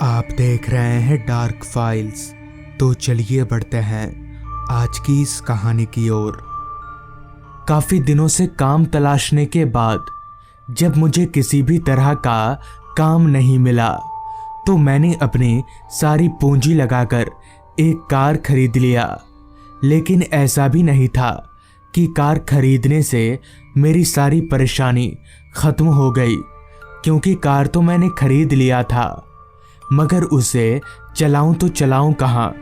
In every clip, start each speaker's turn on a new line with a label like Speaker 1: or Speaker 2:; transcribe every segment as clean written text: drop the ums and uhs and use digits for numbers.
Speaker 1: आप देख रहे हैं डार्क फाइल्स। तो चलिए बढ़ते हैं आज की इस कहानी की ओर। काफी दिनों से काम तलाशने के बाद जब मुझे किसी भी तरह का काम नहीं मिला तो मैंने अपनी सारी पूंजी लगाकर एक कार खरीद लिया। लेकिन ऐसा भी नहीं था कि कार खरीदने से मेरी सारी परेशानी खत्म हो गई, क्योंकि कार तो मैंने खरीद लिया था, मगर उसे चलाऊं तो चलाऊं कहाँ,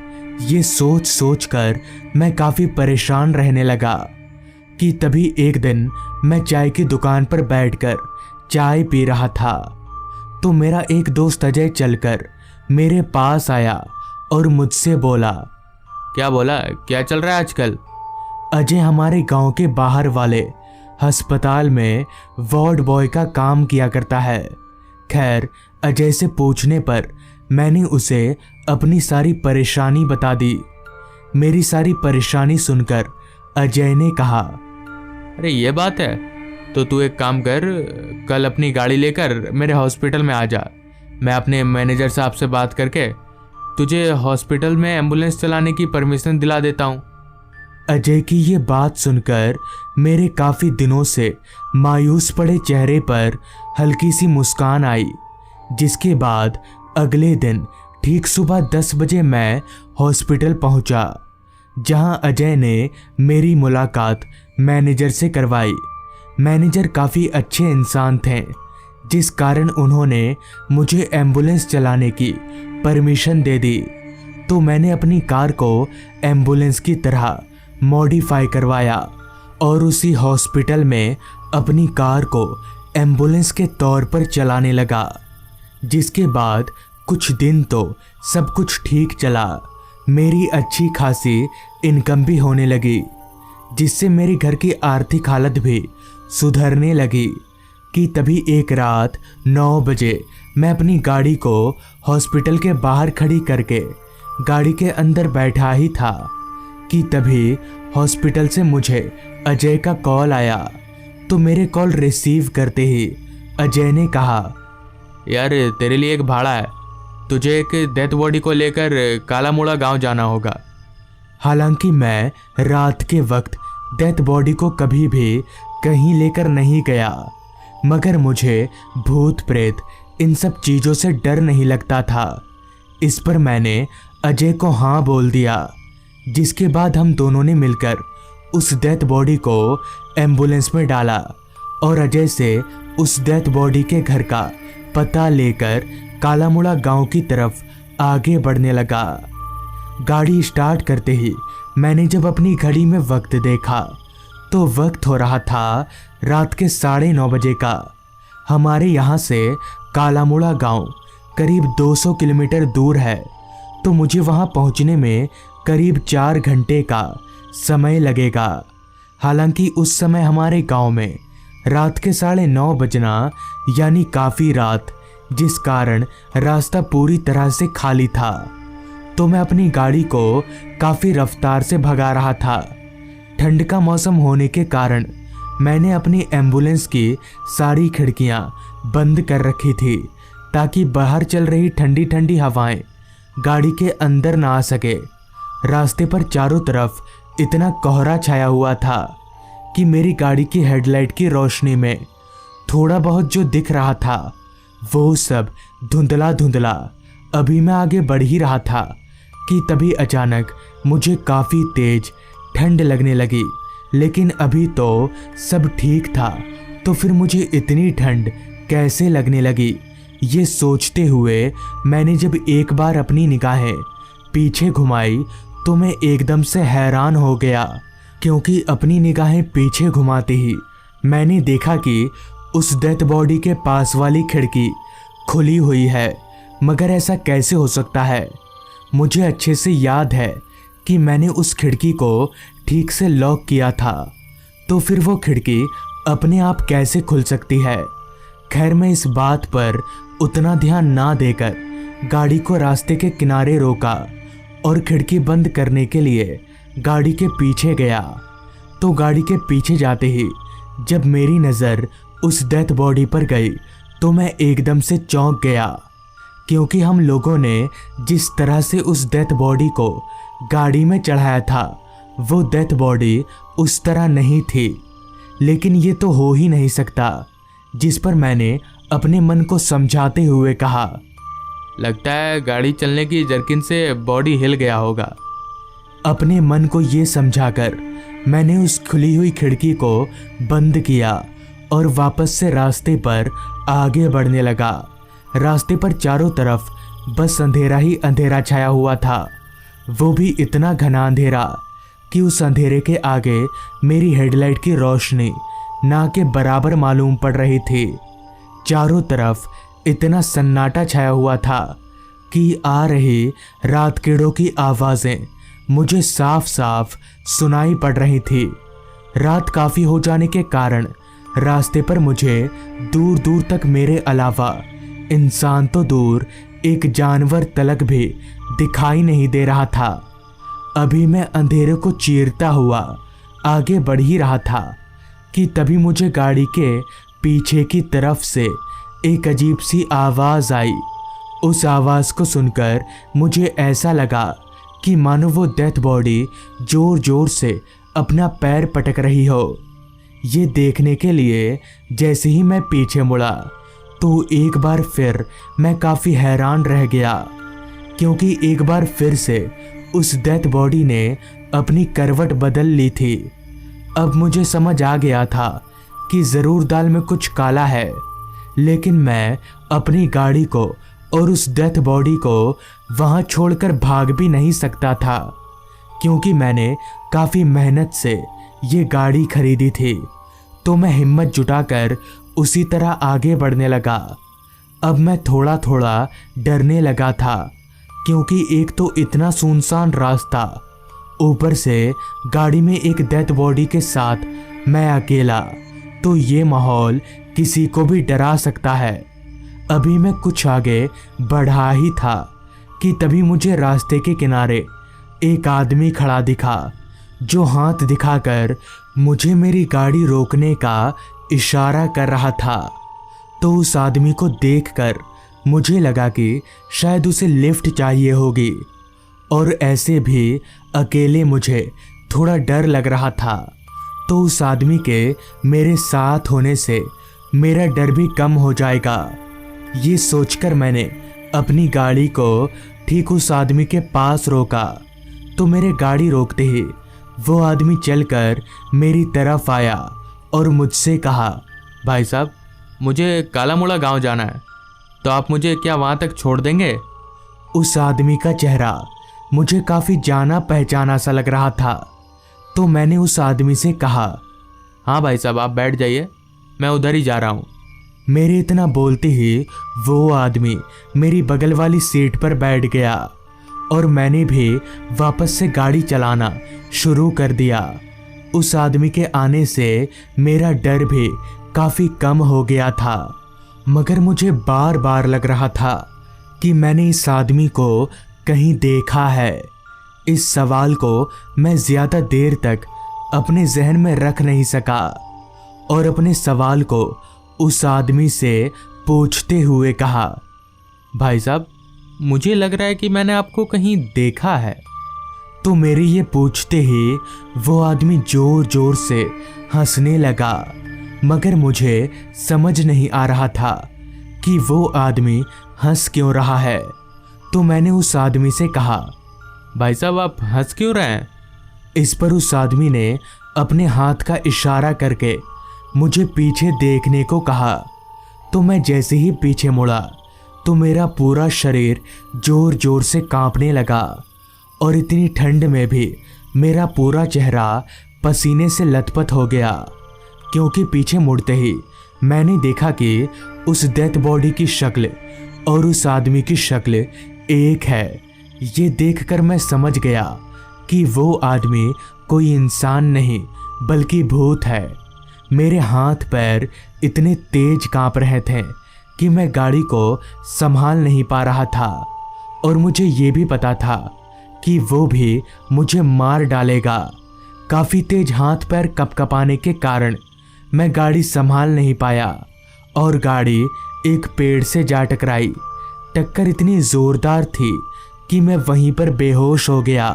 Speaker 1: ये सोच सोच कर मैं काफ़ी परेशान रहने लगा कि तभी एक दिन मैं चाय की दुकान पर बैठकर चाय पी रहा था तो मेरा एक दोस्त अजय चलकर मेरे पास आया और मुझसे बोला।
Speaker 2: क्या बोला? क्या चल रहा है आजकल?
Speaker 1: अजय हमारे गांव के बाहर वाले अस्पताल में वार्ड बॉय का काम किया करता है। खैर, अजय से पूछने पर मैंने उसे अपनी सारी परेशानी बता दी। मेरी सारी परेशानी सुनकर अजय ने कहा,
Speaker 2: अरे ये बात है, तो तू एक काम कर, कल अपनी गाड़ी लेकर मेरे हॉस्पिटल में आ जा। मैं अपने मैनेजर साहब से बात करके तुझे हॉस्पिटल में एम्बुलेंस चलाने की परमिशन दिला देता हूँ।
Speaker 1: अजय की ये बात सुनकर मेरे काफ़ी दिनों से मायूस पड़े चेहरे पर हल्की सी मुस्कान आई। जिसके बाद अगले दिन ठीक सुबह 10 बजे मैं हॉस्पिटल पहुंचा, जहां अजय ने मेरी मुलाकात मैनेजर से करवाई। मैनेजर काफ़ी अच्छे इंसान थे, जिस कारण उन्होंने मुझे एम्बुलेंस चलाने की परमिशन दे दी। तो मैंने अपनी कार को एम्बुलेंस की तरह मॉडिफाई करवाया और उसी हॉस्पिटल में अपनी कार को एम्बुलेंस के तौर पर चलाने लगा। जिसके बाद कुछ दिन तो सब कुछ ठीक चला। मेरी अच्छी खासी इनकम भी होने लगी, जिससे मेरे घर की आर्थिक हालत भी सुधरने लगी कि तभी एक रात 9 बजे मैं अपनी गाड़ी को हॉस्पिटल के बाहर खड़ी करके गाड़ी के अंदर बैठा ही था कि तभी हॉस्पिटल से मुझे अजय का कॉल आया। तो मेरे कॉल रिसीव करते ही अजय ने कहा,
Speaker 2: यार तेरे लिए एक भाड़ा है, तुझे एक डेथ बॉडी को लेकर कालामुड़ा गांव जाना होगा।
Speaker 1: हालांकि मैं रात के वक्त डेथ बॉडी को कभी भी कहीं लेकर नहीं गया, मगर मुझे भूत प्रेत इन सब चीज़ों से डर नहीं लगता था। इस पर मैंने अजय को हाँ बोल दिया, जिसके बाद हम दोनों ने मिलकर उस डेथ बॉडी को एम्बुलेंस में डाला और अजय से उस डेथ बॉडी के घर का पता लेकर कालामुड़ा गांव की तरफ आगे बढ़ने लगा। गाड़ी स्टार्ट करते ही मैंने जब अपनी घड़ी में वक्त देखा तो वक्त हो रहा था रात के 9:30 बजे का। हमारे यहाँ से कालामुड़ा गांव करीब 200 किलोमीटर दूर है, तो मुझे वहाँ पहुँचने में करीब 4 घंटे का समय लगेगा। हालांकि उस समय हमारे गांव में रात के 9:30 बजना यानी काफ़ी रात, जिस कारण रास्ता पूरी तरह से खाली था। तो मैं अपनी गाड़ी को काफ़ी रफ्तार से भगा रहा था। ठंड का मौसम होने के कारण मैंने अपनी एम्बुलेंस की सारी खिड़कियां बंद कर रखी थी, ताकि बाहर चल रही ठंडी ठंडी हवाएं गाड़ी के अंदर ना आ सके। रास्ते पर चारों तरफ इतना कोहरा छाया हुआ था कि मेरी गाड़ी की हेडलाइट की रोशनी में थोड़ा बहुत जो दिख रहा था वो सब धुंधला धुंधला। अभी मैं आगे बढ़ ही रहा था कि तभी अचानक मुझे काफ़ी तेज ठंड लगने लगी। लेकिन अभी तो सब ठीक था, तो फिर मुझे इतनी ठंड कैसे लगने लगी, ये सोचते हुए मैंने जब एक बार अपनी निगाहें पीछे घुमाई तो मैं एकदम से हैरान हो गया, क्योंकि अपनी निगाहें पीछे घुमाते ही मैंने देखा कि उस डेथ बॉडी के पास वाली खिड़की खुली हुई है। मगर ऐसा कैसे हो सकता है? मुझे अच्छे से याद है कि मैंने उस खिड़की को ठीक से लॉक किया था, तो फिर वो खिड़की अपने आप कैसे खुल सकती है? खैर, मैं इस बात पर उतना ध्यान ना देकर गाड़ी को रास्ते के किनारे रोका और खिड़की बंद करने के लिए गाड़ी के पीछे गया। तो गाड़ी के पीछे जाते ही जब मेरी नज़र उस डेथ बॉडी पर गई तो मैं एकदम से चौंक गया क्योंकि हम लोगों ने जिस तरह से उस डेथ बॉडी को गाड़ी में चढ़ाया था वो डेथ बॉडी उस तरह नहीं थी। लेकिन ये तो हो ही नहीं सकता। जिस पर मैंने अपने मन को समझाते हुए कहा,
Speaker 2: लगता है गाड़ी चलने की जर्किन से बॉडी हिल गया होगा।
Speaker 1: अपने मन को ये समझाकर मैंने उस खुली हुई खिड़की को बंद किया और वापस से रास्ते पर आगे बढ़ने लगा। रास्ते पर चारों तरफ बस अंधेरा ही अंधेरा छाया हुआ था, वो भी इतना घना अंधेरा कि उस अंधेरे के आगे मेरी हेडलाइट की रोशनी ना के बराबर मालूम पड़ रही थी। चारों तरफ इतना सन्नाटा छाया हुआ था कि आ रही रात कीड़ों की आवाज़ें मुझे साफ साफ सुनाई पड़ रही थी। रात काफ़ी हो जाने के कारण रास्ते पर मुझे दूर दूर तक मेरे अलावा इंसान तो दूर एक जानवर तलक भी दिखाई नहीं दे रहा था। अभी मैं अंधेरे को चीरता हुआ आगे बढ़ ही रहा था कि तभी मुझे गाड़ी के पीछे की तरफ से एक अजीब सी आवाज़ आई। उस आवाज़ को सुनकर मुझे ऐसा लगा कि मानो वो डेथ बॉडी जोर जोर से अपना पैर पटक रही हो। ये देखने के लिए जैसे ही मैं पीछे मुड़ा तो एक बार फिर मैं काफ़ी हैरान रह गया, क्योंकि एक बार फिर से उस डेथ बॉडी ने अपनी करवट बदल ली थी। अब मुझे समझ आ गया था कि ज़रूर दाल में कुछ काला है, लेकिन मैं अपनी गाड़ी को और उस डेथ बॉडी को वहाँ छोड़कर भाग भी नहीं सकता था, क्योंकि मैंने काफ़ी मेहनत से ये गाड़ी खरीदी थी। तो मैं हिम्मत जुटाकर उसी तरह आगे बढ़ने लगा। अब मैं थोड़ा थोड़ा डरने लगा था, क्योंकि एक तो इतना सुनसान रास्ता, ऊपर से गाड़ी में एक डेथ बॉडी के साथ मैं अकेला, तो ये माहौल किसी को भी डरा सकता है। अभी मैं कुछ आगे बढ़ा ही था कि तभी मुझे रास्ते के किनारे एक आदमी खड़ा दिखा, जो हाथ दिखाकर मुझे मेरी गाड़ी रोकने का इशारा कर रहा था। तो उस आदमी को देखकर मुझे लगा कि शायद उसे लिफ्ट चाहिए होगी, और ऐसे भी अकेले मुझे थोड़ा डर लग रहा था। तो उस आदमी के मेरे साथ होने से मेरा डर भी कम हो जाएगा, ये सोचकर मैंने अपनी गाड़ी को ठीक उस आदमी के पास रोका। तो मेरे गाड़ी रोकते ही वो आदमी चलकर मेरी तरफ आया और मुझसे कहा,
Speaker 2: भाई साहब, मुझे काला मुड़ा गांव जाना है, तो आप मुझे क्या वहाँ तक छोड़ देंगे?
Speaker 1: उस आदमी का चेहरा मुझे काफ़ी जाना पहचाना सा लग रहा था। तो मैंने उस आदमी से कहा,
Speaker 2: हाँ भाई साहब, आप बैठ जाइए, मैं उधर ही जा रहा हूँ।
Speaker 1: मेरे इतना बोलते ही वो आदमी मेरी बगल वाली सीट पर बैठ गया और मैंने भी वापस से गाड़ी चलाना शुरू कर दिया। उस आदमी के आने से मेरा डर भी काफ़ी कम हो गया था, मगर मुझे बार बार लग रहा था कि मैंने इस आदमी को कहीं देखा है। इस सवाल को मैं ज़्यादा देर तक अपने जहन में रख नहीं सका और अपने सवाल को उस आदमी से पूछते हुए कहा,
Speaker 2: भाई साहब, मुझे लग रहा है कि मैंने आपको कहीं देखा है।
Speaker 1: तो मेरे ये पूछते ही वो आदमी जोर जोर से हंसने लगा, मगर मुझे समझ नहीं आ रहा था कि वो आदमी हंस क्यों रहा है। तो मैंने उस आदमी से कहा,
Speaker 2: भाई साहब, आप हंस क्यों रहे हैं?
Speaker 1: इस पर उस आदमी ने अपने हाथ का इशारा करके मुझे पीछे देखने को कहा। तो मैं जैसे ही पीछे मुड़ा तो मेरा पूरा शरीर जोर जोर से कांपने लगा और इतनी ठंड में भी मेरा पूरा चेहरा पसीने से लथपथ हो गया, क्योंकि पीछे मुड़ते ही मैंने देखा कि उस डेथ बॉडी की शक्ल और उस आदमी की शक्ल एक है। ये देखकर मैं समझ गया कि वो आदमी कोई इंसान नहीं बल्कि भूत है। मेरे हाथ पैर इतने तेज कांप रहे थे कि मैं गाड़ी को संभाल नहीं पा रहा था, और मुझे ये भी पता था कि वो भी मुझे मार डालेगा। काफ़ी तेज हाथ पैर कपकपाने के कारण मैं गाड़ी संभाल नहीं पाया और गाड़ी एक पेड़ से जा टकराई। टक्कर इतनी जोरदार थी कि मैं वहीं पर बेहोश हो गया।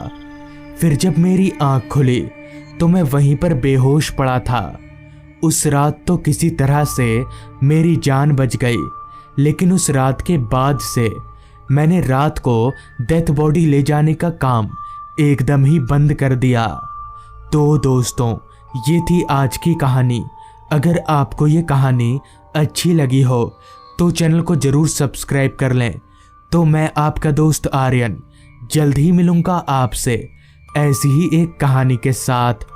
Speaker 1: फिर जब मेरी आंख खुली तो मैं वहीं पर बेहोश पड़ा था। उस रात तो किसी तरह से मेरी जान बच गई, लेकिन उस रात के बाद से मैंने रात को डेथ बॉडी ले जाने का काम एकदम ही बंद कर दिया। तो दोस्तों, ये थी आज की कहानी। अगर आपको ये कहानी अच्छी लगी हो तो चैनल को ज़रूर सब्सक्राइब कर लें। तो मैं आपका दोस्त आर्यन जल्द ही मिलूंगा आपसे ऐसी ही एक कहानी के साथ।